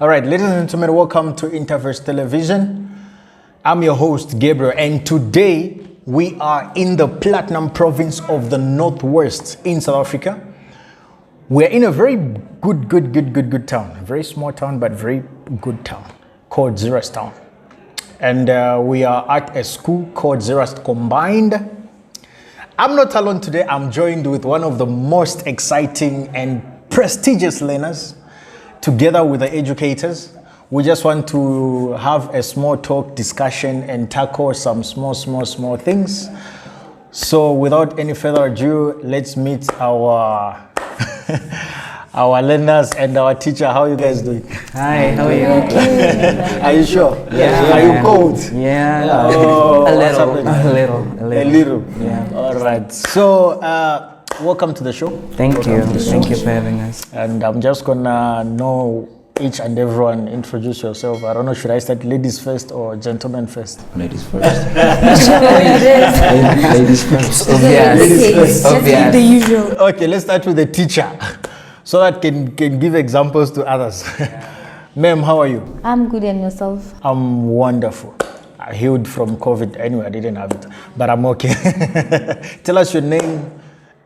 All right, ladies and gentlemen, welcome to Interverse Television. I'm your host, Gabriel, and today we are in the Platinum Province of the Northwest in South Africa. We're in a very good town. A very small town, but very good town called Zeerust town. And we are at a school called Zeerust Combined. I'm not alone today. I'm joined with one of the most exciting and prestigious learners, together with the educators. We just want to have a small talk, discussion, and tackle some small things. So without any further ado, let's meet our our learners and our teacher. How are you guys doing? Hi, how are you? Are you sure? Yeah. Are you cold? Yeah. Oh, a little. Yeah. All right. So, welcome to the show. Thank you for having us. And I'm just gonna know each and everyone, introduce yourself. I don't know, should I start ladies first or gentlemen first? Ladies first. Ladies first. Obvious. The usual. Okay, let's start with the teacher, so that can give examples to others. Ma'am, how are you? I'm good, and yourself? I'm wonderful. I healed from COVID. Anyway, I didn't have it, but I'm okay. Tell us your name.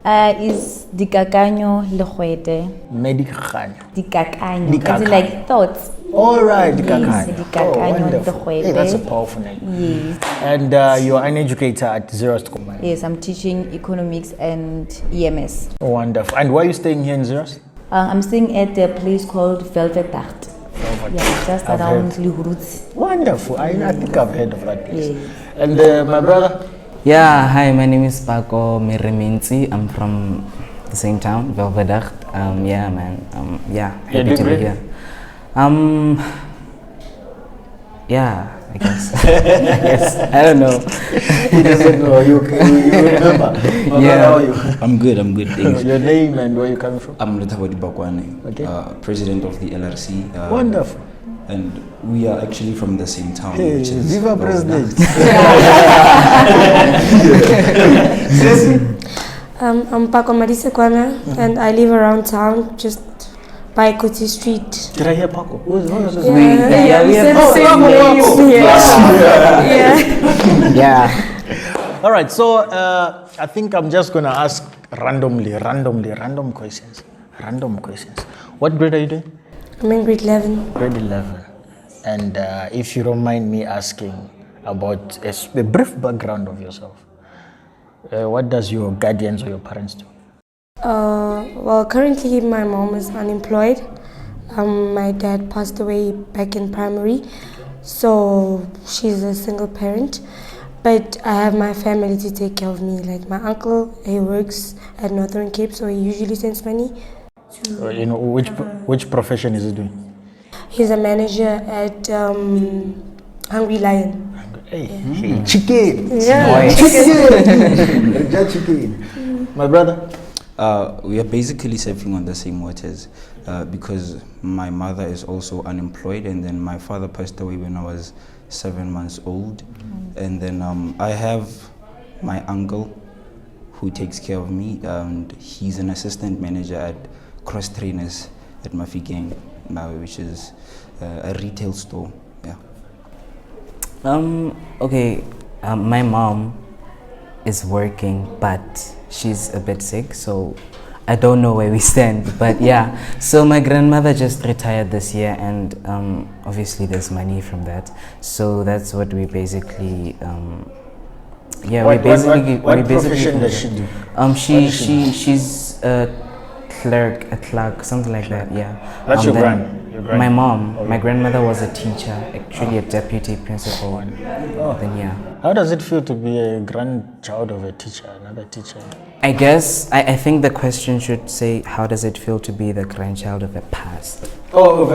Is Dikakanyo Lehuete. Medikakanyo. Dikakanyo. Dikakanyo. As in like thoughts. All right, Yes, Dikakanyo. Dikakanyo Wonderful. Lehuete. Hey, that's a powerful name. Yes. And you're an educator at Zeerust Combined. Yes, I'm teaching economics and EMS. Wonderful. And why are you staying here in Zeerust? I'm staying at a place called Velvetdacht. Yeah, it's just I've around heard. Lihurutsi. Wonderful. I think I've heard of that place. Yes. And my brother? Yeah, hi, my name is Paco Mireminzi. I'm from the same town, Velvedacht. Yeah, man. Happy to be here. Yeah, I guess. Yes, I don't know. He doesn't know. You remember? Yeah. How are you? I'm good, thanks. Your name and where you coming from? I'm Lethabodi Bakwane, Okay. president of the LRC. Wonderful. And we are actually from the same town, Hey, which is Viva Velvedacht. President. I'm Paco Marisekwana, and I live around town, just by Kuti Street. Did I hear Paco? Who's this? We have Yeah. All right, so I think I'm just going to ask random questions. Random questions. What grade are you doing? I'm in grade 11. Grade 11. And if you don't mind me asking about a brief background of yourself, what does your guardians or your parents do? Well, currently my mom is unemployed. My dad passed away back in primary, so she's a single parent. But I have my family to take care of me. Like my uncle, he works at Northern Cape, so he usually sends money. Which profession is he doing? He's a manager at Hungry Lion. Hey, chicken. Yeah. Chicken. My brother? We are basically surfing on the same waters because my mother is also unemployed, and then my father passed away when I was 7 months old. And then I have my uncle who takes care of me, and he's an assistant manager at Cross Trainers at Mafikeng, which is a retail store. Yeah. Okay, my mom is working, but she's a bit sick, so I don't know where we stand. But yeah, so my grandmother just retired this year, and obviously there's money from that. So that's what we basically What profession does she do? She's a clerk, something like that. Yeah. That's your then grand? My mom, my grandmother was a teacher, actually a deputy principal. Then yeah. How does it feel to be a grandchild of a teacher, another teacher? I guess I think the question should say, how does it feel to be the grandchild of a past? Oh,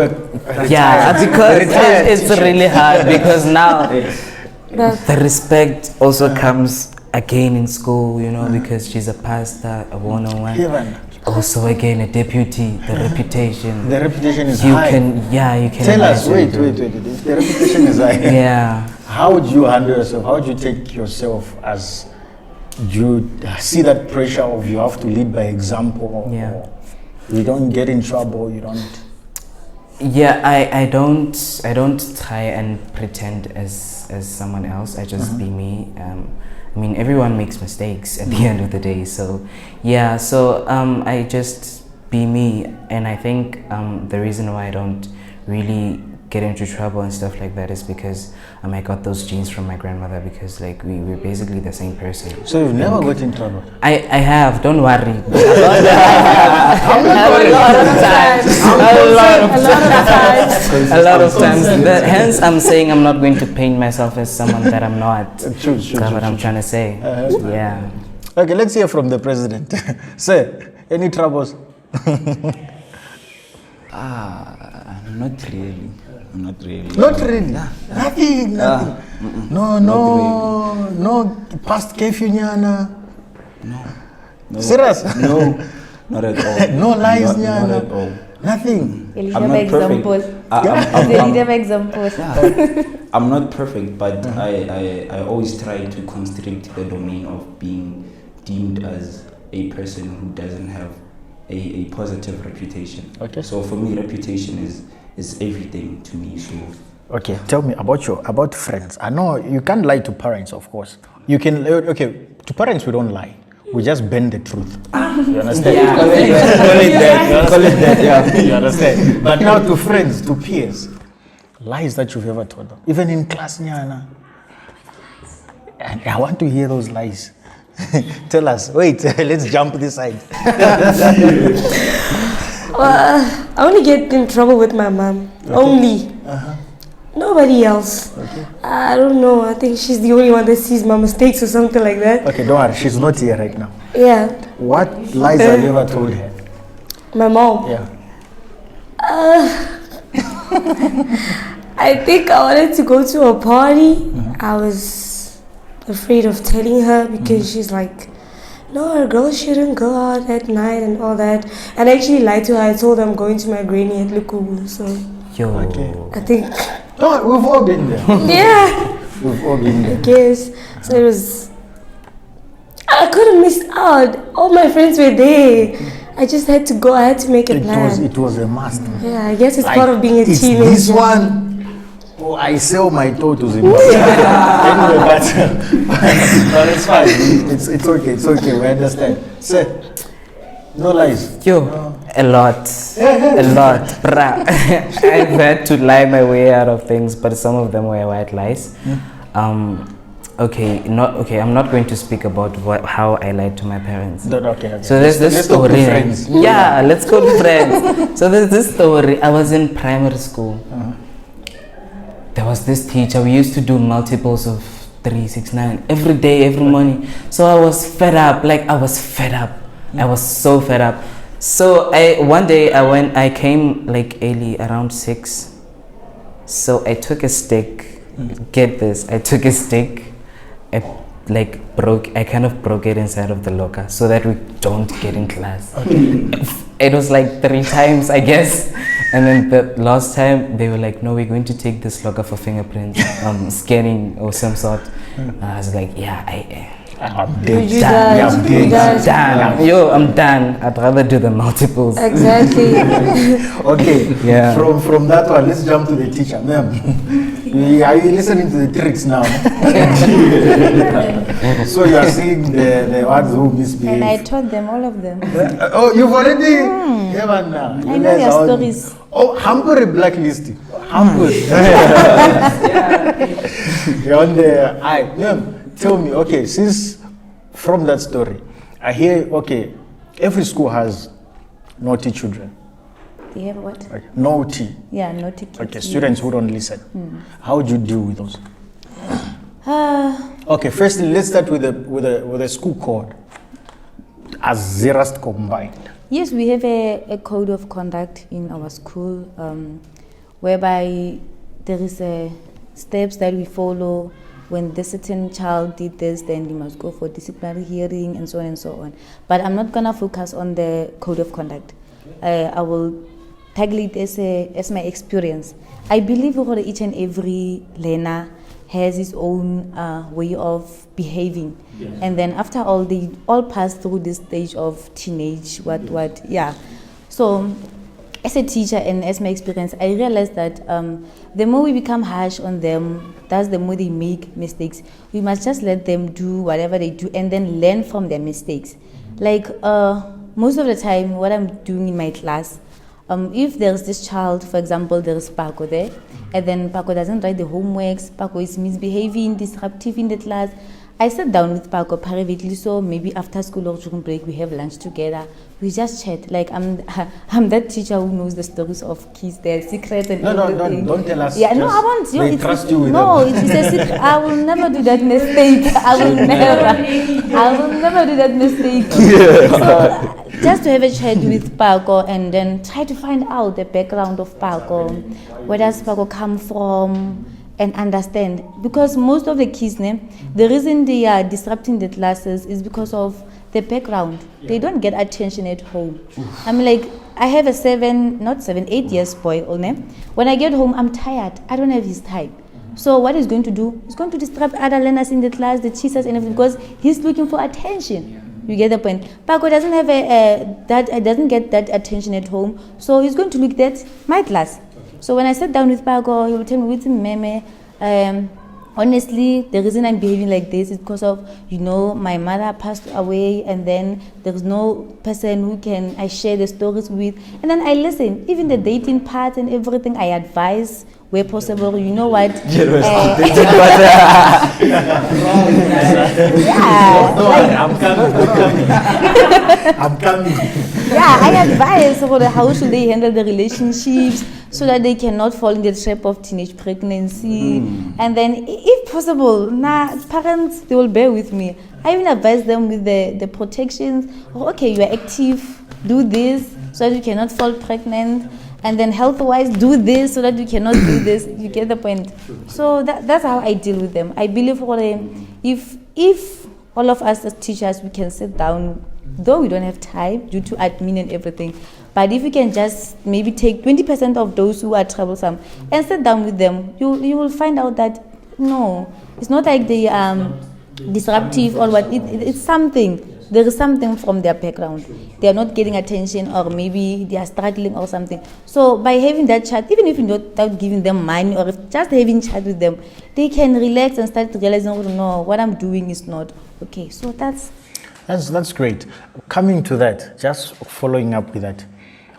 Yeah, because it's really hard, because now the respect also comes again in school, because she's a pastor, a one-on-one. Even. Also again a deputy, the reputation. The reputation is you high. You can Tell us, imagine. wait. If the reputation is high, Yeah. how would you handle yourself? How would you take yourself as, do you see that pressure of you have to lead by example? Yeah. Or you don't get in trouble, you don't? Yeah, I don't try and pretend as someone else. I just be me. I mean, everyone makes mistakes at the end of the day. So yeah, so I just be me, and I think the reason why I don't really get into trouble and stuff like that is because I got those genes from my grandmother, because like we're basically the same person. So you've never got in trouble? I have, don't worry. A lot of times. Hence I'm saying I'm not going to paint myself as someone that I'm not. True. That's what I'm trying to say. Yeah. Okay, let's hear from the president. Sir, any troubles? Not really. Not really. Not really. Nothing. No past curfew nyana. No. Serious? No, not at all. No lies Not nyana. at all. Nothing. I'm not perfect. I'm not perfect, but I always try to constrict the domain of being deemed as a person who doesn't have a positive reputation. Okay. So for me, reputation is everything to me. So Okay, tell me about friends. I know you can't lie to parents, of course. You can, okay, to parents we don't lie. We just bend the truth. You understand? Yeah. Call it that, yeah. You understand? But now to friends, to peers, lies that you've ever told them. Even in class, Nyana. And I want to hear those lies. Tell us. Wait, let's jump this side. Well, I only get in trouble with my mom. Okay. Only. Nobody else. Okay. I don't know. I think she's the only one that sees my mistakes or something like that. Okay, don't worry. She's not here right now. Yeah. What lies have you ever told her? My mom? Yeah. I think I wanted to go to a party. I was afraid of telling her because she's like, no, a girl shouldn't go out at night and all that. And I actually lied to her. I told her I'm going to my granny at Lukubu. So, Okay. I think... Oh, we've all been there. Yeah. We've all been there. I guess. So it was... I could have missed out. All my friends were there. I just had to go. I had to make a plan. It was a must. Yeah, I guess it's part of being a it's teenager. This one, I sell my toes in anyway, but it's fine. It's okay. It's okay. We understand. Say, no lies. Yo, a lot, bruh. I've had to lie my way out of things, but some of them were white lies. Okay. I'm not going to speak about how I lied to my parents. Okay. So there's this story. Yeah, let's go to friends. So there's this story. I was in primary school. There was this teacher. We used to do multiples of 3, 6, 9 every day, every morning. So I was fed up. I was so fed up. So one day I came early around 6. So I took a stick. Get this, I took a stick. I kind of broke it inside of the locker so that we don't get in class. Okay. It was 3 times, I guess. And then the last time they were like, no, we're going to take this locker for fingerprint scanning or some sort. I was like, yeah, I'm done. Yo, I'm done. I'd rather do the multiples. Exactly. Okay. Yeah. From that one, let's jump to the teacher. Ma'am, are you listening to the tricks now? So you are seeing the ones who misbehave. And I taught them all of them. Oh, you've already? Yeah, man. I know their stories. Oh, Hamburg blacklisting. Hamburg. You're on the eye. Ma'am, tell me, okay, since from that story, I hear, okay, every school has naughty children. They have what? Okay. Naughty. Yeah, naughty kids. Okay, students who don't listen. How would you deal with those? Okay, firstly, let's start with the school code as Zeerust combined. Yes, we have a code of conduct in our school whereby there is steps that we follow. When this certain child did this, then you must go for disciplinary hearing and so on and so on. But I'm not gonna focus on the code of conduct. I will tackle it as my experience. I believe that each and every learner has his own way of behaving. Yes. And then after all, they all pass through this stage of teenage, yeah. So as a teacher and as my experience, I realized that the more we become harsh on them, that's the more they make mistakes. We must just let them do whatever they do and then learn from their mistakes. Like most of the time, what I'm doing in my class, if there's this child, for example, there's Paco there, and then Paco doesn't write the homeworks, Paco is misbehaving, disruptive in the class, I sat down with Paco privately, so maybe after school or during break we have lunch together. We just chat. Like I'm that teacher who knows the stories of kids, their secrets and everything. Don't tell us. Yeah, no, I won't. They trust you with no, them. it's a secret. I will never do that mistake. I will never do that mistake. So just to have a chat with Paco and then try to find out the background of Paco. Where does Paco come from? And understand, because most of the kids, the reason they are disrupting the classes is because of the background. They don't get attention at home. I'm like, I have a 8 years boy. When I get home, I'm tired. I don't have his time. So what he's going to do? He's going to disrupt other learners in the class, the teachers and everything, because he's looking for attention. You get the point. Paco doesn't have doesn't get that attention at home, so he's going to look at my class. So when I sat down with Paco, he will tell me, with Meme, honestly, the reason I'm behaving like this is because of, my mother passed away, and then there's no person who I share the stories with. And then I listen, even the dating part and everything, I advise where possible. You know what? I'm coming. Yeah, I advise how should they handle the relationships so that they cannot fall in the trap of teenage pregnancy. And then, if possible, parents, they will bear with me. I even advise them with the protections. Okay, you are active, do this so that you cannot fall pregnant. And then health-wise, do this so that you cannot do this. You get the point. So that's how I deal with them. I believe if all of us as teachers, we can sit down, though we don't have time due to admin and everything, but if you can just maybe take 20% of those who are troublesome and sit down with them, you will find out that no, it's not like they are disruptive or what. It's something. There is something from their background. They are not getting attention, or maybe they are struggling or something. So by having that chat, even if you're not giving them money, or if just having chat with them, they can relax and start realizing, oh no, what I'm doing is not okay. So that's great. Coming to that, just following up with that,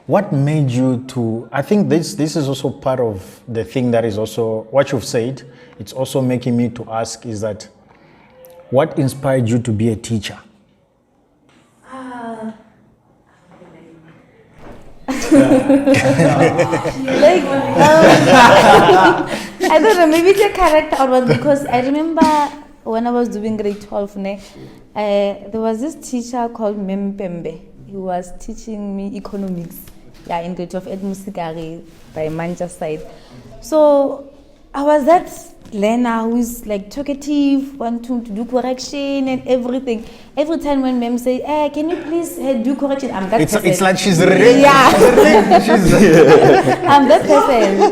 what made you to? I think this is also part of the thing that is also what you've said. It's also making me to ask is that what inspired you to be a teacher? I don't know, maybe it's a character or what, because I remember when I was doing grade 12, there was this teacher called Mem Pembe. He was teaching me economics, in grade 12 at Musigari by Manchester side. So I was that learner who is like talkative, want to do correction and everything. Every time when ma'am say, can you please do correction? I'm that person. It's like she's ready. Yeah. I'm that person.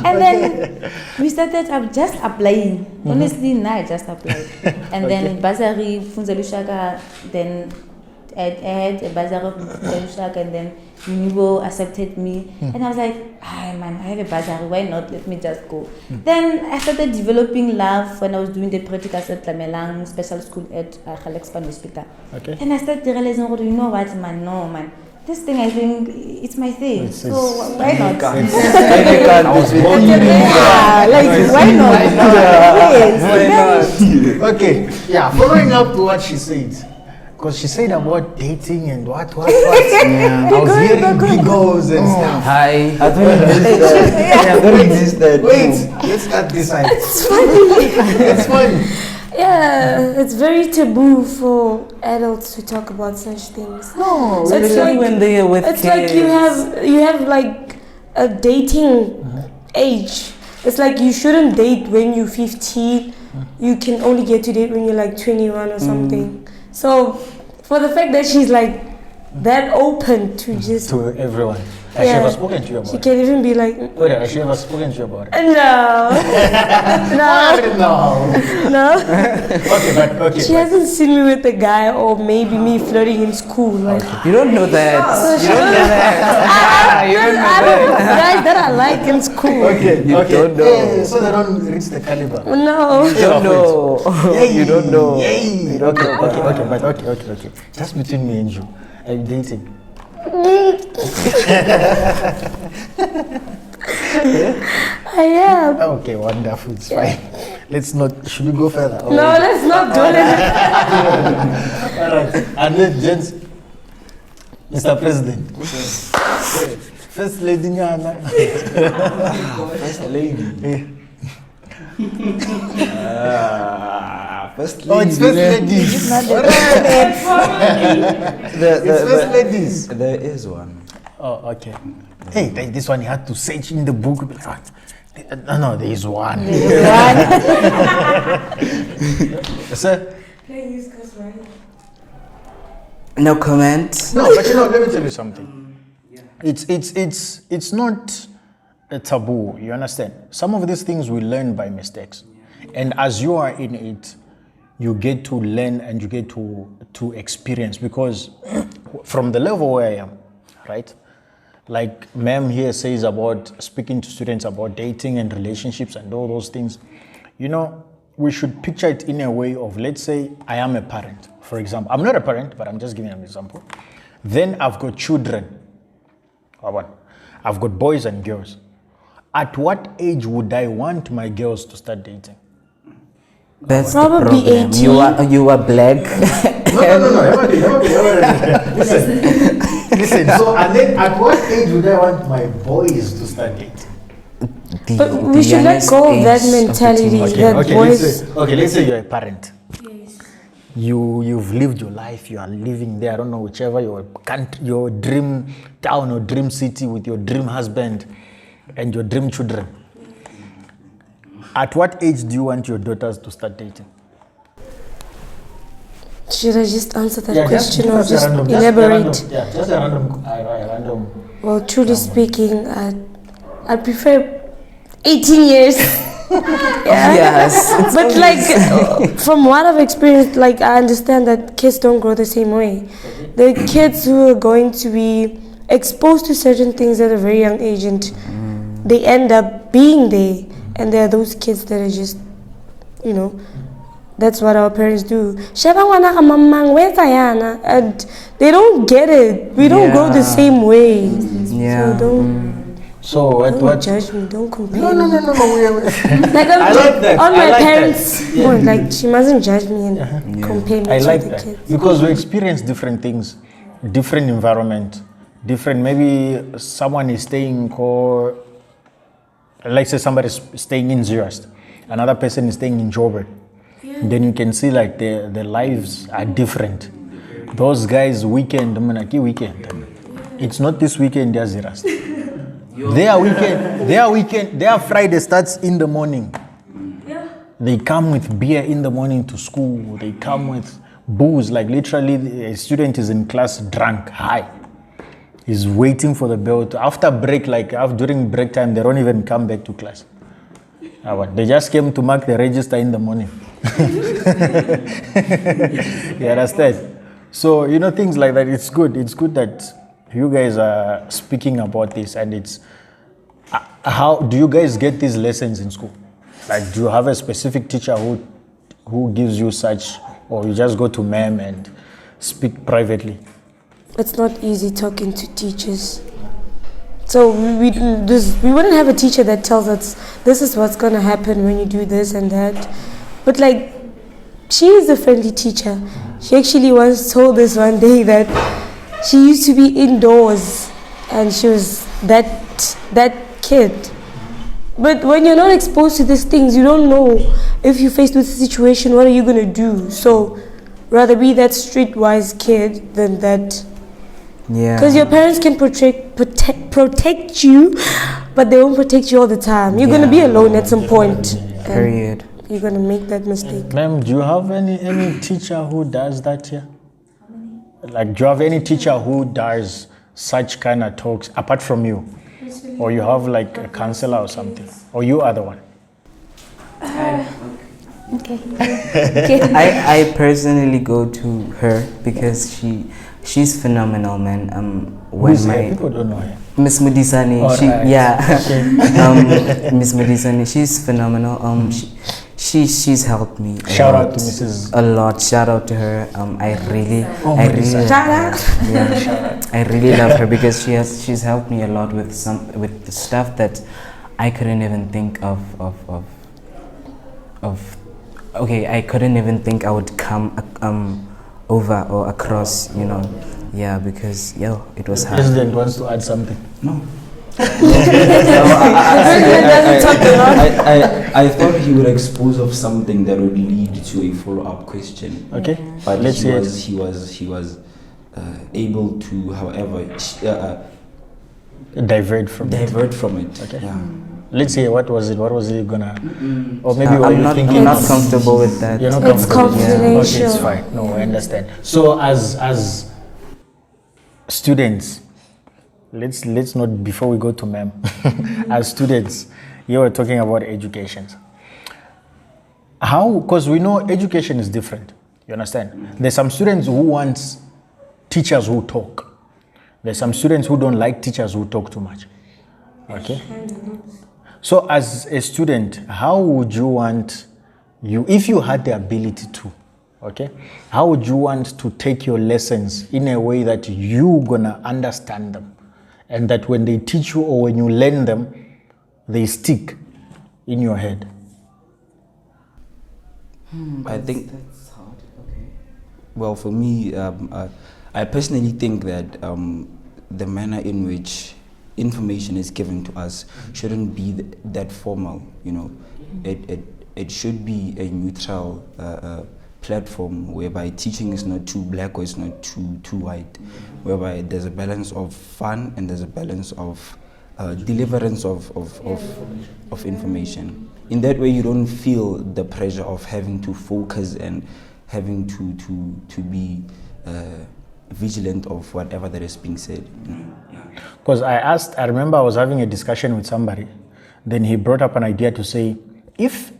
And then we started just applying. Honestly, I just applied. And then Bazari, Funza Lushaka, then I had a bazaar of Lushaka, and then Unibo accepted me. And I was like, man, I have a bazaar, why not? Let me just go. Then I started developing love when I was doing the practicals at Lamelang Special School at Khalexpan Hospital. Okay. And I started realizing, you know what, man, no, man. This thing, I think, it's my thing. So why not? Why not? Okay, yeah, following up to what she said. Because she said about dating and what. Yeah. I was hearing big goals and stuff. Hi. I don't exist that. Wait, let's cut this side. It's funny. It's funny. Yeah, it's very taboo for adults to talk about such things. No, so it's like when they are with it's kids. Like you have like a dating age. It's like you shouldn't date when you're 15. You can only get to date when you're like 21 or something. So for the fact that she's like that open to just to everyone. Has she ever spoken to you about She it? can even be like, Wait, has she ever spoken to you about it? no, No. no. Okay. She hasn't seen me with a guy or maybe me flirting in school. Like, You don't know that. You don't know that. You don't know I that. don't know guys that I like in school. Okay. You don't know. Hey, so they don't reach the caliber. No. You don't know. You don't know. Yay. You don't know. Okay. Just between me and you, are you dating? I am. Okay, wonderful. It's fine. Let's not. Should we go further? No, let's not do it. All right. And then, gents, Mr. President. First Lady Nyana. First lady. First lady. Oh, it's first ladies. It's not the It's first ladies. There is one. Oh, okay. Hey, this one you had to search in the book. No, there is one. Sir? No comment. No, but let me tell you something. It's not a taboo, you understand? Some of these things we learn by mistakes. And as you are in it, you get to learn and you get to experience, because from the level where I am, right? Like ma'am here says about speaking to students about dating and relationships and all those things, we should picture it in a way of, let's say I am a parent, for example. I'm not a parent, but I'm just giving an example. Then I've got children. I've got boys and girls. At what age would I want my girls to start dating? That's Probably the problem. 18. You are black. No. Listen. So, and then at what age would I want my boys to start dating? But we should let go of that mentality that boys. Let's say you're a parent. You've lived your life. You are living there. I don't know, whichever your country, your dream town or dream city with your dream husband and your dream children. At what age do you want your daughters to start dating? Should I just answer that question or just elaborate? Just a random. Well, truly speaking, I prefer 18 years. Yes. But from what I've experienced, I understand that kids don't grow the same way. The kids who are going to be exposed to certain things at a very young age, and they end up being there. And there are those kids that are just, that's what our parents do. And they don't get it. We don't grow the same way. Yeah. So don't judge me. Don't compare. No. I like that. On my parents' point, she mustn't judge me and compare me I to like the that kids. because we experience different things, different environment, different. Maybe someone is staying let's say somebody is staying in Zeerust, another person is staying in Joburg. Then you can see their lives are different. Those guys weekend. It's not this weekend. They're Zeerust. Their Friday starts in the morning. They come with beer in the morning to school. They come with booze. Literally, a student is in class drunk, high. He's waiting for the bell. After break, during break time, they don't even come back to class. They just came to mark the register in the morning. You understand? So, things like that, it's good. It's good that you guys are speaking about this, and it's how do you guys get these lessons in school? Do you have a specific teacher who gives you such, or you just go to ma'am and speak privately? It's not easy talking to teachers. So we wouldn't have a teacher that tells us this is what's gonna happen when you do this and that. But she is a friendly teacher. She actually once told us one day that she used to be indoors and she was that kid. But when you're not exposed to these things, you don't know if you're faced with a situation, what are you gonna do? So rather be that streetwise kid than that. Yeah. Because your parents can protect you, but they won't protect you all the time. You're gonna be alone at some point. Period. You're gonna make that mistake. Ma'am, do you have any teacher who does that here? Do you have any teacher who does such kind of talks apart from you? Or you have like a counselor or something? Or you are the one? Okay. I personally go to her because she's phenomenal, man. Who's her? People don't know her. Miss Mudisani, Miss Mudisani, she's phenomenal. She's helped me. Shout out to Mrs. A lot. Shout out to her. I really love her because she's helped me a lot with the stuff that I couldn't even think of. Okay, I couldn't even think I would come over or across, you know. Yeah, because it was hard. President wants to add something. No. I thought he would expose of something that would lead to a follow-up question. Okay, but let's he was able to, however, divert from it. Okay. Yeah. Let's see, what was it? What was he gonna? Or maybe I'm not comfortable with that. You're not It's comfortable. confidential. Okay, it's fine. No, I understand. So as students, let's not, before we go to ma'am, as students, you were talking about education. How? Because we know education is different. You understand? There's some students who want teachers who talk. There's some students who don't like teachers who talk too much. Okay. So as a student, how would you want if you had the ability to, okay, how would you want to take your lessons in a way that you gonna understand them and that when they teach you or when you learn them, they stick in your head? I think that's hard. Okay. Well, for me, I personally think that the manner in which information is given to us shouldn't be that formal. You know, it should be a neutral platform whereby teaching is not too black or it's not too white, whereby there's a balance of fun and there's a balance of deliverance of information. In that way, you don't feel the pressure of having to focus and having to be vigilant of whatever that is being said. Because I remember I was having a discussion with somebody, then he brought up an idea to say, if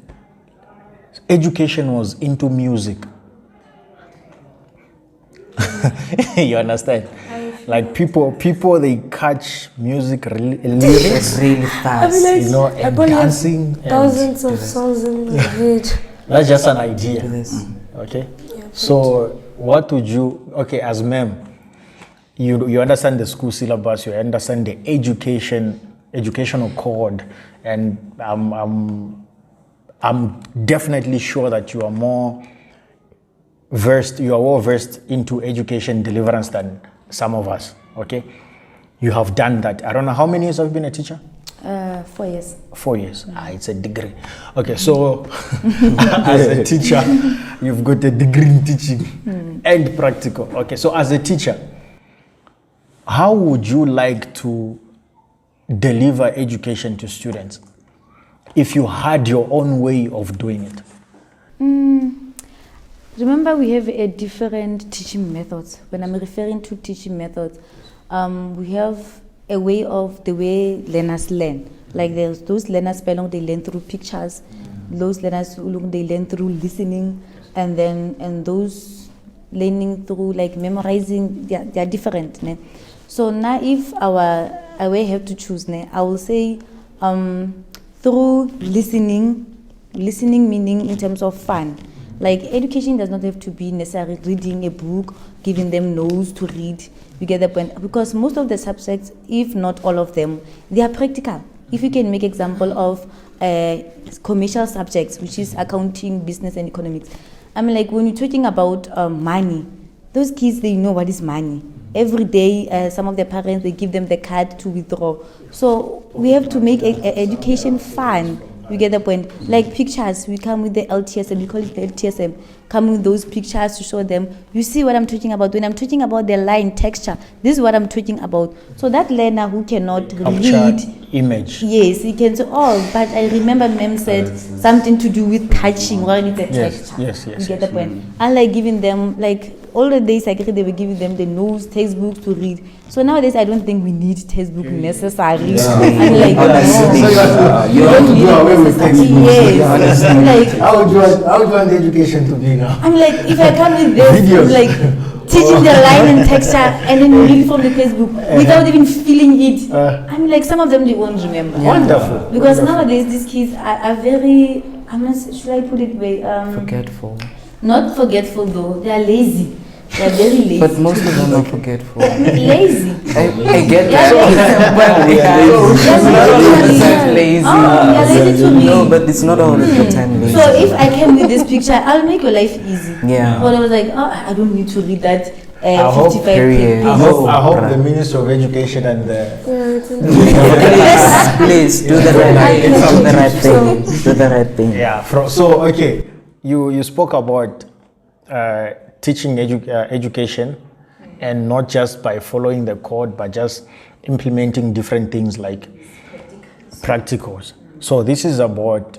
education was into music, you understand? Like people they catch music lyrics Really fast. you know, and dancing. Thousands of songs in my head. That's just an idea. Okay? So what would you, okay, as ma'am, you understand the school syllabus, you understand the educational code, and I'm definitely sure that you are more versed into education deliverance than some of us, okay? You have done that. I don't know, how many years have you been a teacher? 4 years. 4 years. It's a degree. Okay, so as a teacher, you've got a degree in teaching and practical. Okay, so as a teacher, how would you like to deliver education to students if you had your own way of doing it? Remember, we have a different teaching methods. When I'm referring to teaching methods, we have a way of the way learners learn. Like there's those learners they learn through pictures, those learners they learn through listening, and those learning through like memorizing. They are different. Ne? So now, if our way have to choose, ne, I will say through listening meaning in terms of fun. Like education does not have to be necessarily reading a book, giving them notes to read. You get the point? Because most of the subjects, if not all of them, they are practical. If you can make example of commercial subjects, which is accounting, business, and economics. I mean, like when you're talking about money, those kids, they know what is money. Every day, some of their parents, they give them the card to withdraw. So we have to make education fun. You get the point? Like pictures, we come with the LTSM, we call it the LTSM. Come with those pictures to show them, you see what I'm talking about. When I'm talking about the line texture, this is what I'm talking about. So that learner who cannot read image. Yes, he can say, but I remember ma'am said something to do with touching, what is the texture? Yes. You get the point? Unlike giving them, like all the days I agree they were giving them the notes, textbooks to read. So nowadays, I don't think we need textbook necessary. Yeah. I'm like, Honestly, no. You want to do away with textbooks. Yes. I'm like, How would you want the education to be now? I'm like, if I come with this, Videos. I'm like teaching the line and texture and then read from the textbook without even feeling it. I'm like, some of them they won't remember. Wonderful. Because nowadays these kids are very, should I put it way? Forgetful. Not forgetful though, they are lazy. They are very lazy. But most of them are forgetful. Lazy. I get Yeah, that. But it's not all of the time lazy. Oh, you're lazy to me. No, but it's not all of the time lazy. So if I came with this picture, I'll make your life easy. Yeah. But I was like, oh, I don't need to read that I hope- 55 period. pages. I hope the Minister of Education and the Please do the right thing. Do the right thing. Do the right thing. So okay, you spoke about teaching education, and not just by following the code, but just implementing different things like practicals. So this is about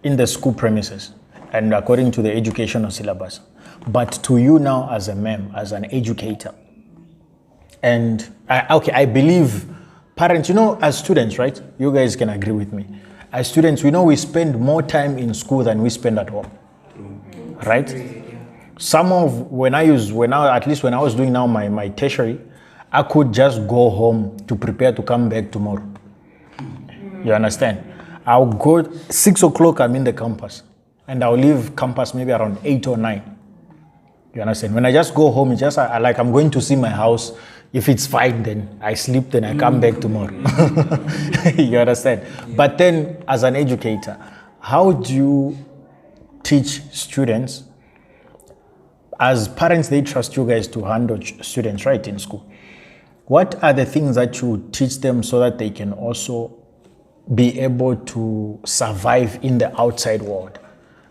in the school premises and according to the educational syllabus. But to you now as a mem, as an educator, and I believe parents, as students, right? You guys can agree with me. As students, we know we spend more time in school than we spend at home, right? When I was doing now my tertiary, I could just go home to prepare to come back tomorrow. You understand? I'll go 6 o'clock, I'm in the campus, and I'll leave campus maybe around 8 or 9. You understand? When I just go home, it's just like I'm going to see my house. If it's fine, then I sleep, then I come back tomorrow. You understand? But then as an educator, how do you teach students? As parents, they trust you guys to handle students, right, in school. What are the things that you teach them so that they can also be able to survive in the outside world?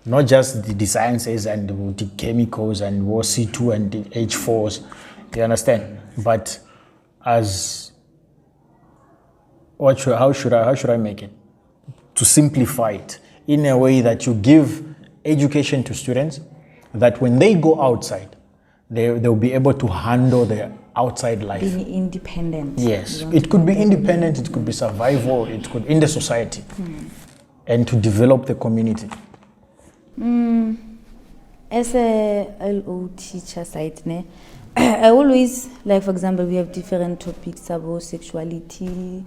Not just the sciences and the chemicals and C2 and the H4s, you understand? But as how should I make it? To simplify it in a way that you give education to students, that when they go outside, they'll be able to handle their outside life. Being independent. Yes, it could be independent, it could be survival, it could in the society, and to develop the community. As a LO teacher side, I always, like for example, we have different topics about sexuality,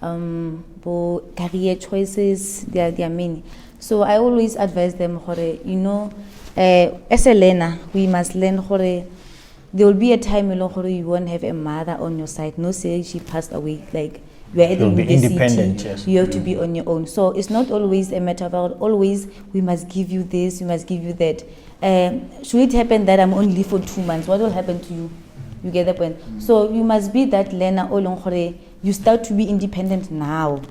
about career choices, there are many. So I always advise them, as a learner, we must learn there will be a time you won't have a mother on your side. No, say she passed away. Like you are at the You'll be university, independent, yes. you have to be on your own. So it's not always a matter of always we must give you this, we must give you that. Should it happen that I'm only for 2 months, what will happen to you? You get the point. So you must be that learner all along. You start to be independent now.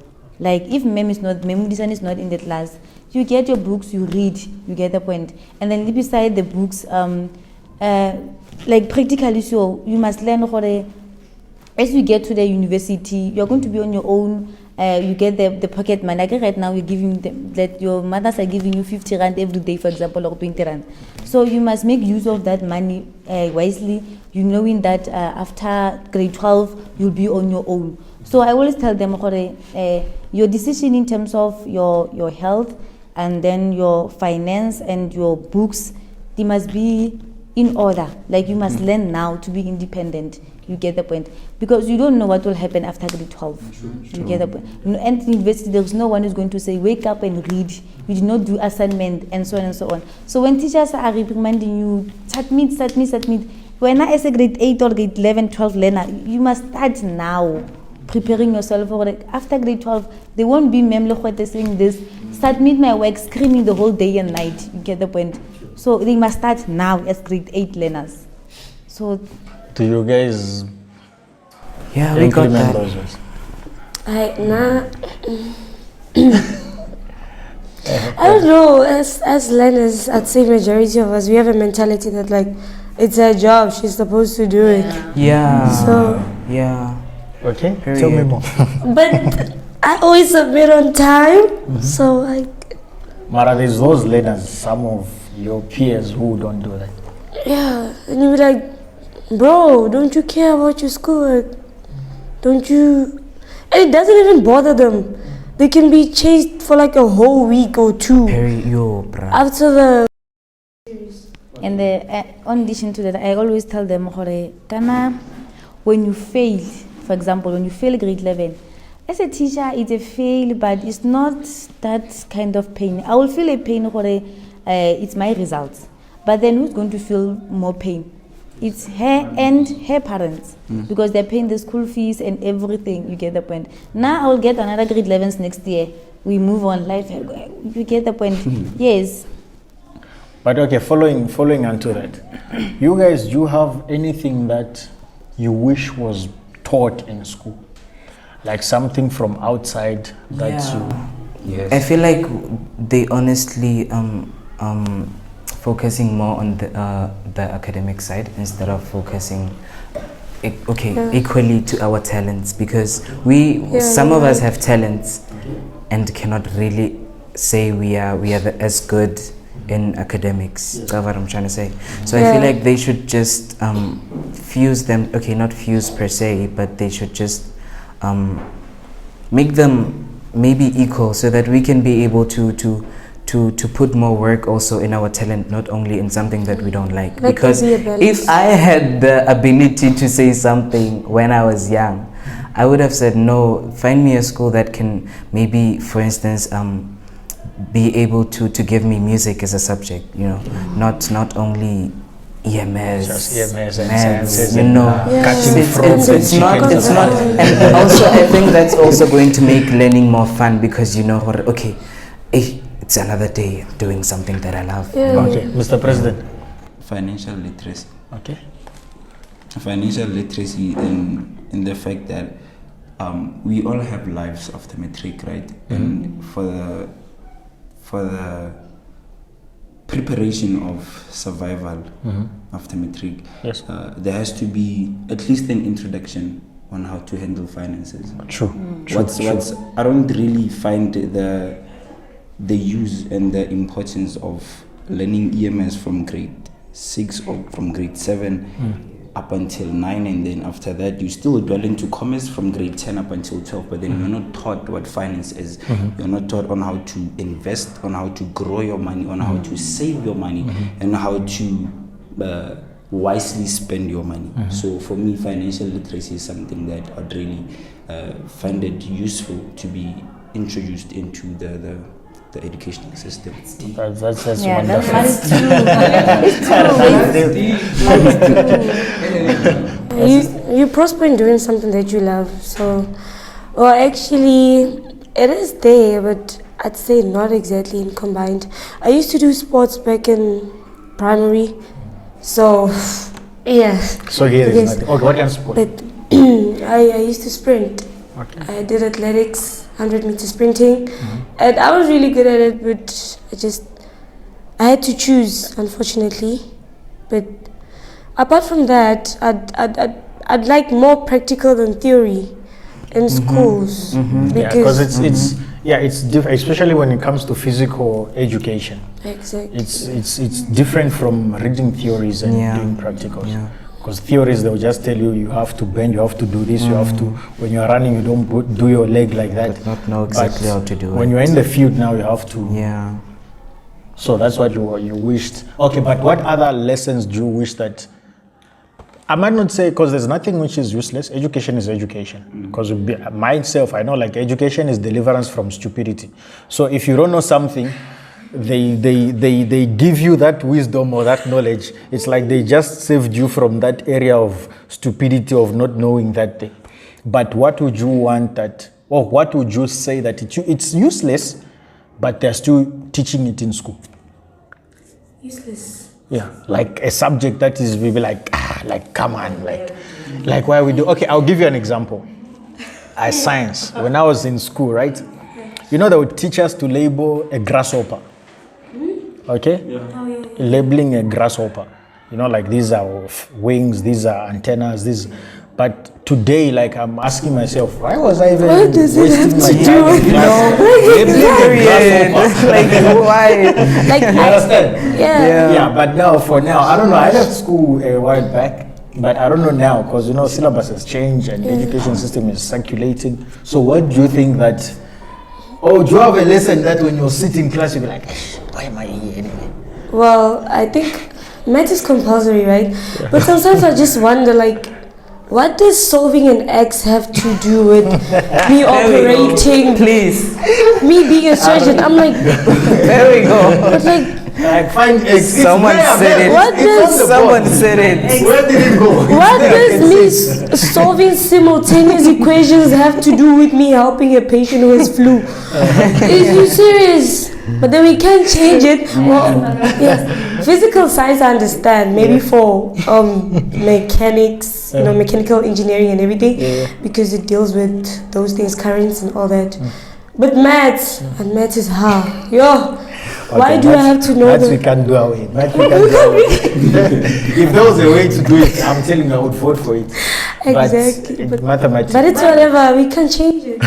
Like if Mem is not in the class, you get your books, you read, you get the point. And then beside the books, like practically, so you must learn as you get to the university, you're going to be on your own. You get the pocket money. Like right now, you're giving that your mothers are giving you 50 rand every day, for example, or 20 rand. So you must make use of that money wisely. You knowing that after grade 12, you'll be on your own. So I always tell them, your decision in terms of your health and then your finance and your books, they must be in order. Like you must learn now to be independent. You get the point? Because you don't know what will happen after grade 12. You get the point? And in university, there's no one who's going to say, wake up and read. You did not do assignment and so on and so on. So when teachers are reprimanding you, submit. When I as a grade 8 or grade 11, 12 learner, you must start now. Preparing yourself for it. After grade 12, they won't be memlochwete saying this, submit my work, screaming the whole day and night. You get the point? So they must start now as grade 8 learners. So Do you guys we got implement that. those ways? I don't know. As learners, I'd say majority of us, we have a mentality that like it's her job. She's supposed to do it. Yeah. So Okay, Period. tell me more. but I always submit on time. So like Mara, there's those learners, some of your peers who don't do that. yeah, and you be like, bro, don't you care about your schoolwork? Don't you? And it doesn't even bother them. They can be chased for like a whole week or two Bruh. after the. And in addition to that, I always tell them, Kana, when you fail, for example, when you fail grade 11, as a teacher, it's a fail, but it's not that kind of pain. I will feel a pain, it's my results. But then who's going to feel more pain? It's her and her parents, because they're paying the school fees and everything. You get the point. Now I will get another grade 11s next year. We move on. Life, you get the point. Yes. But okay, following onto that, you guys, do you have anything that you wish was taught in school? Like something from outside that you... Yes. I feel like they honestly focusing more on the academic side instead of focusing equally to our talents, because some of us have talents and cannot really say we are as good in academics. That's what I'm trying to say. So I feel like they should just fuse them, not fuse per se, but they should just make them maybe equal, so that we can be able to put more work also in our talent, not only in something that we don't like. Because if I had the ability to say something when I was young, I would have said, no, find me a school that can maybe, for instance, be able to give me music as a subject, not only EMS, Just EMS and maths, sciences, cutting fruits it's and not, chickens. and also I think that's also going to make learning more fun, because it's another day doing something that I love. Okay, Mr. President. Financial literacy. Okay. Financial literacy in the fact that we all have lives after matric, right? And for the preparation of survival after matric, yes, there has to be at least an introduction on how to handle finances. True. I don't really find the use and the importance of learning EMS from grade 6 or from grade 7 up until 9, and then after that you still dwell into commerce from grade 10 up until 12, but then you're not taught what finance is. You're not taught on how to invest, on how to grow your money, on how to save your money, and how to wisely spend your money. So for me, financial literacy is something that I'd really find it useful to be introduced into the educational system. That's wonderful. That's true. You prosper in doing something that you love. So, well, actually, it is there, but I'd say not exactly in combined. I used to do sports back in primary, so yeah. So here is nothing. Okay, what kind of sport? But I used to sprint. Okay. I did athletics, 100-meter sprinting, and I was really good at it, but I had to choose, unfortunately. But apart from that, I'd like more practical than theory in schools, because it's different, especially when it comes to physical education. Exactly. It's different from reading theories and doing practicals. Yeah. Because theories, they'll just tell you have to bend, you have to do this, you have to, when you're running, you don't do your leg like that. But not know exactly how to do it. When you're in the field now, you have to. Yeah. So that's what you wished. Okay, but what other lessons do you wish that, I might not say, because there's nothing which is useless. Education is education. Because myself, I know like education is deliverance from stupidity. So if you don't know something, they give you that wisdom or that knowledge. It's like they just saved you from that area of stupidity of not knowing that thing. But what would you want that, or what would you say that it's useless, but they're still teaching it in school? Useless. Yeah, like a subject that is maybe like come on, like why we do. Okay, I'll give you an example. Science. When I was in school, right? You know, they would teach us to label a grasshopper. Okay? Labeling a grasshopper. You know, like these are wings, these are antennas, but today, like I'm asking myself, why was I even wasting my time in class? Labeling a grasshopper. Like why? Like, You understand? yeah. Yeah, but for now, I don't know. I left school a while back, But I don't know now, because syllabus has changed and education system is circulating. So what do you think that, or do you have a lesson that when you sit in class, you'll be like, why am I here anyway? Well, I think math is compulsory, right? But sometimes I just wonder, like, what does solving an X have to do with me operating? Please. Me being a surgeon, I'm like, There we go. but like, Find Someone said it. What does- Someone said it. Where did it go? what does me solving simultaneous equations have to do with me helping a patient who has flu? Is you serious? But then we can't change it. Well, yes, physical science I understand. Maybe for mechanics, mechanical engineering and everything, because it deals with those things, currents and all that. But maths and maths is hard. Yo. Why do I have to know Maths we that? can't do away. Maths we can't do away. If there was a way to do it, I'm telling you, I would vote for it. Exactly. But mathematics. But it's whatever. We can change it.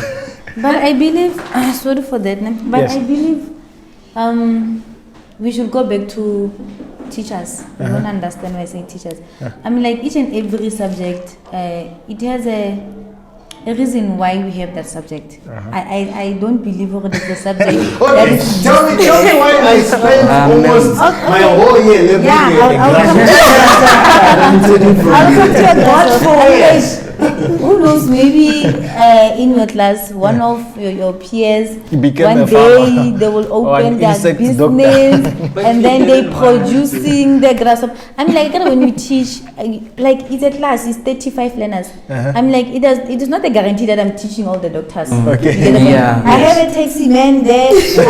But I believe, sorry for that, but Yes. I believe we should go back to teachers. You don't understand why I say teachers. I mean, like each and every subject, it has a reason why we have that subject. I don't believe it is a subject that Okay, is tell me why I spent almost my whole year living yeah, here in I'll come to your class. Who knows, maybe in your class, one of your peers, He became one a day farmer they will or an open their insect business and then they producing the grasshopper. I mean, like when we teach, like it's a class, it's 35 learners. I mean, like it is not a guarantee that I'm teaching all the doctors. Okay. You get the point? Yeah. I have a taxi man there. It's true.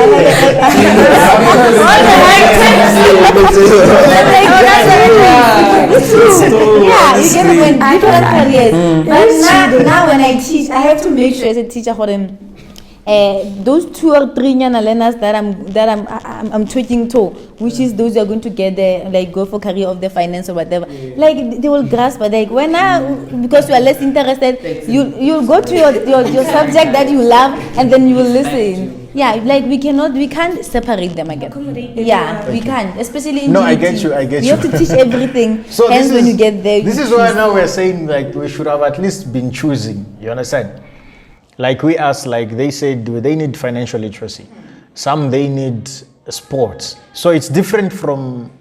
Yeah, you get it when different careers. But now when I teach, I have to make sure as a teacher for them. Those 2 or 3 young learners that I'm tweaking to, which is those who are going to get the like go for career of the finance or whatever. Like they will grasp, but like when because you are less interested, you'll go to your subject that you love and then you will listen. Yeah, like we can't separate them again. Yeah, we can't, especially in No, I GET. get you. You have to teach everything. So Hence, when you get there, this is why now we're saying like we should have at least been choosing. You understand? Like we asked, like they said, do they need financial literacy? Some they need sports. So it's different from.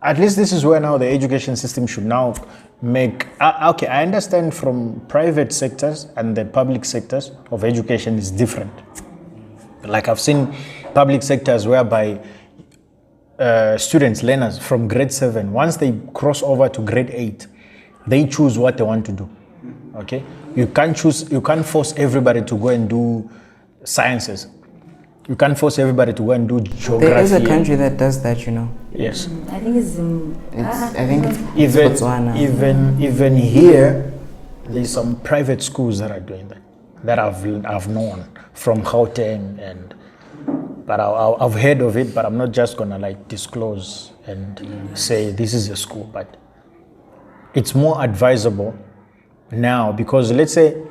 At least this is where now the education system should now make. Okay, I understand from private sectors and the public sectors of education is different. Like I've seen public sectors whereby students, learners from grade 7, once they cross over to grade 8, they choose what they want to do. Okay, you can't force everybody to go and do sciences. You can't force everybody to go and do geography. There is a country that does that, Yes. I think it's I think it's Botswana. Even here, there's some private schools that are doing that I've known from Gauteng but I've heard of it, but I'm not just gonna like disclose and say this is a school, but it's more advisable now because let's say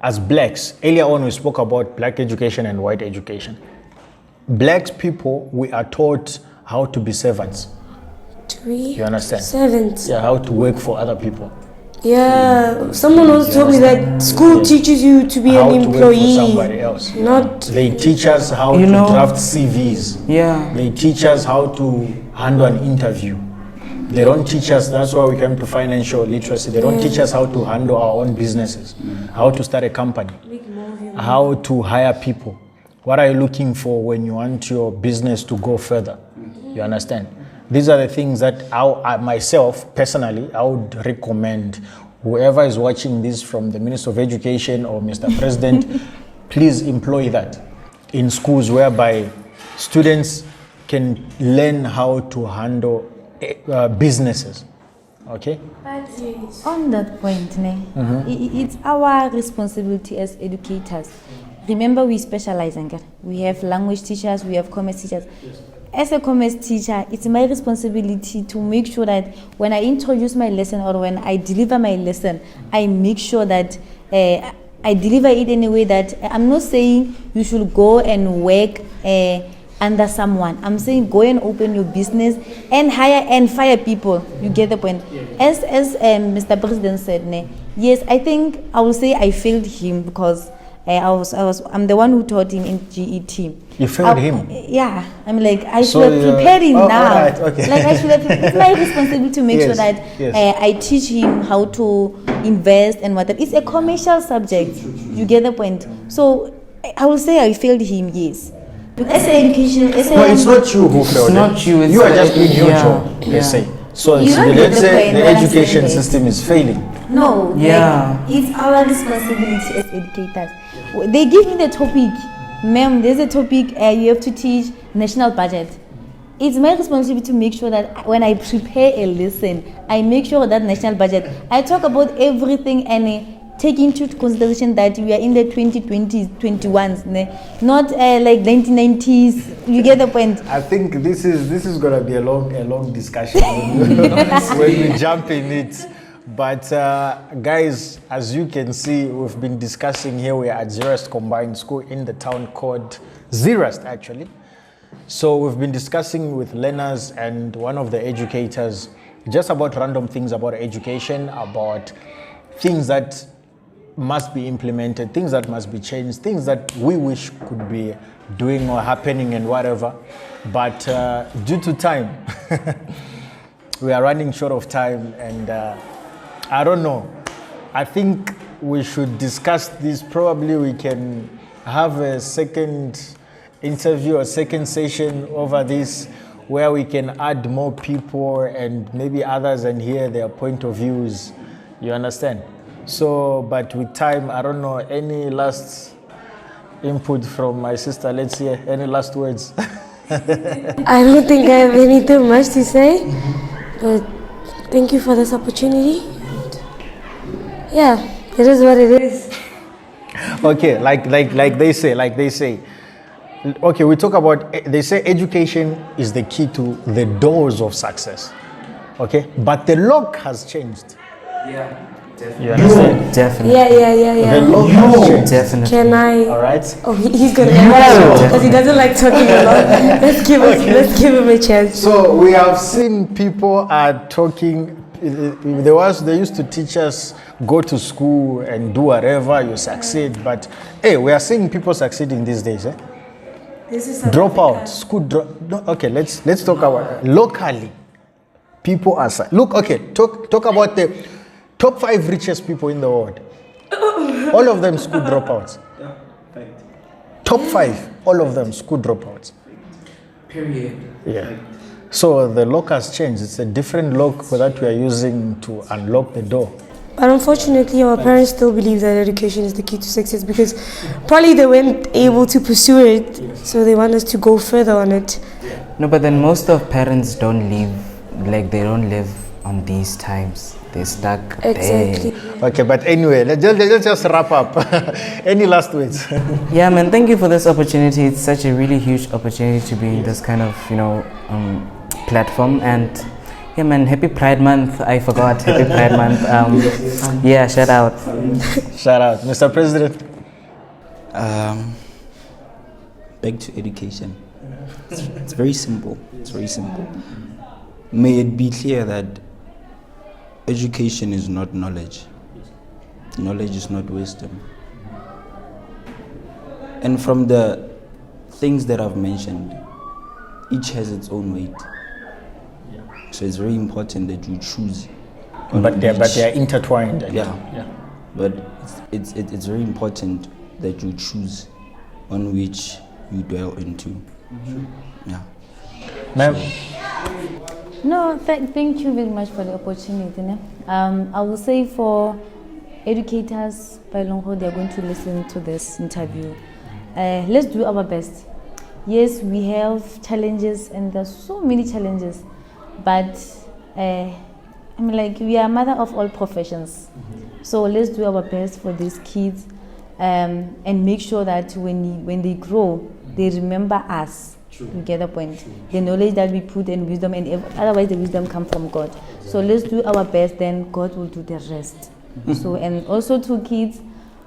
as blacks, earlier on we spoke about black education and white education. Black people, we are taught how to be servants. You understand? Servants. Yeah, how to work for other people. Yeah, someone once told me that school teaches you to be How an to work for employee, somebody else. not. They teach us how You to know- draft CVs. Yeah. They teach us how to handle an interview. They don't teach us, that's why we came to financial literacy. They don't teach us how to handle our own businesses, how to start a company, how to hire people. What are you looking for when you want your business to go further? You understand? These are the things that I myself, personally, I would recommend whoever is watching this from the Minister of Education or Mr. President, please employ that in schools whereby students can learn how to handle businesses. Okay? on that point, it's our responsibility as educators. Remember, we specialize in that. We have language teachers, we have commerce teachers. As a commerce teacher, it's my responsibility to make sure that when I introduce my lesson or when I deliver my lesson, I make sure that I deliver it in a way that I'm not saying you should go and work under someone. I'm saying go and open your business and hire and fire people. You get the point. As Mr. President said, yes, I think I will say I failed him because I'm the one who taught him in GET. You failed him? Yeah. I'm like, I should have prepared him now. Right, okay. Like I should have, it's my responsibility to make sure that I teach him how to invest and whatever. It's a commercial subject. You get the point. So I will say I failed him, yes. As an education, no, it's not you who failed. It's not you. It's you are just doing your job. Let's say. So let's say the education system is failing. No. Like, it's our responsibility as educators. They give me the topic, ma'am. There's a topic you have to teach national budget. It's my responsibility to make sure that when I prepare a lesson, I make sure that national budget. I talk about everything and take into consideration that we are in the 2020s, 21s, not like 1990s. You get the point. I think this is gonna be a long discussion when we jump in it. But guys, as you can see, we've been discussing here. We are at Zeerust Combined School in the town called Zeerust, actually. So we've been discussing with learners and one of the educators just about random things about education, about things that must be implemented, things that must be changed, things that we wish could be doing or happening and whatever. But due to time, we are running short of time, and I don't know. I think we should discuss this. Probably we can have a second interview or second session over this where we can add more people and maybe others and hear their point of views. You understand? So, but with time, I don't know, any last input from my sister? Let's hear any last words. I don't think I have anything much to say, but thank you for this opportunity. And yeah, it is what it is. Okay, like they say. Okay, we talk about, they say education is the key to the doors of success. Okay, but the lock has changed. Yeah. You understand? Definitely. Yeah. The lock has changed. Definitely. Can I? All right. Oh, he's gonna get because he doesn't like talking a lot. Let's give him a chance. So we have seen people are talking. They used to teach us go to school and do whatever you succeed. But hey, we are seeing people succeeding these days. This is drop out, school drop. No, okay, let's talk about locally. People are look. Okay, talk about the top 5 richest people in the world. All of them school dropouts. Top 5, all of them school dropouts. Period. Yeah. So the lock has changed. It's a different lock that we are using to unlock the door. But unfortunately, our parents still believe that education is the key to success because probably they weren't able to pursue it, so they want us to go further on it. No, but then most of parents don't live, like they don't live on these times. They're stuck Exactly. there. Okay, but anyway, let's just wrap up. Any last words? Yeah, man, thank you for this opportunity. It's such a really huge opportunity to be in this kind of, platform. And yeah, man, happy Pride Month. I forgot, happy Pride Month. Yeah, shout out. Shout out. Mr. President. Back to education. It's very simple. May it be clear that education is not knowledge. Knowledge is not wisdom. And from the things that I've mentioned, each has its own weight. So it's very important that you choose. But they are intertwined. Yeah. But it's very important that you choose on which you dwell into. Mm-hmm. Yeah. Ma'am. No, thank you very much for the opportunity. I will say for educators, by Longho, they are going to listen to this interview. Let's do our best. Yes, we have challenges, and there's so many challenges, but we are mother of all professions. So let's do our best for these kids, and make sure that when they grow, they remember us. You get the point. The knowledge that we put in wisdom, and otherwise the wisdom comes from God. So let's do our best, then God will do the rest. So, and also to kids,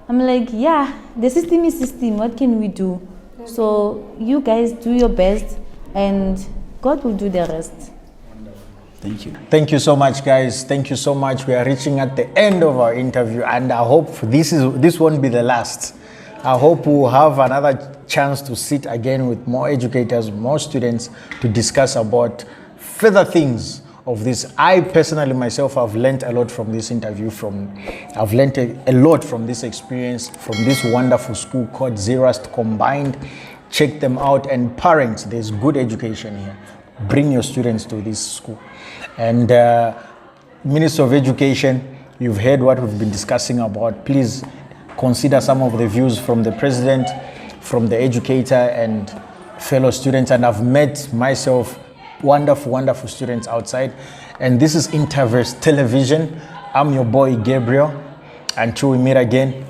the system is system. What can we do? So you guys do your best, and God will do the rest. Thank you. Thank you so much, guys. Thank you so much. We are reaching at the end of our interview, and I hope this won't be the last. I hope we'll have another chance to sit again with more educators, more students, to discuss about further things of this. I personally myself have learned a lot from this interview. I've learned a lot from this experience, from this wonderful school called Zeerust Combined. Check them out, and parents, there's good education here. Bring your students to this school. And Minister of Education, you've heard what we've been discussing about. Please consider some of the views from the president, from the educator and fellow students. And I've met myself wonderful students outside. And this is Interverse Television. I'm your boy Gabriel. Until we meet again,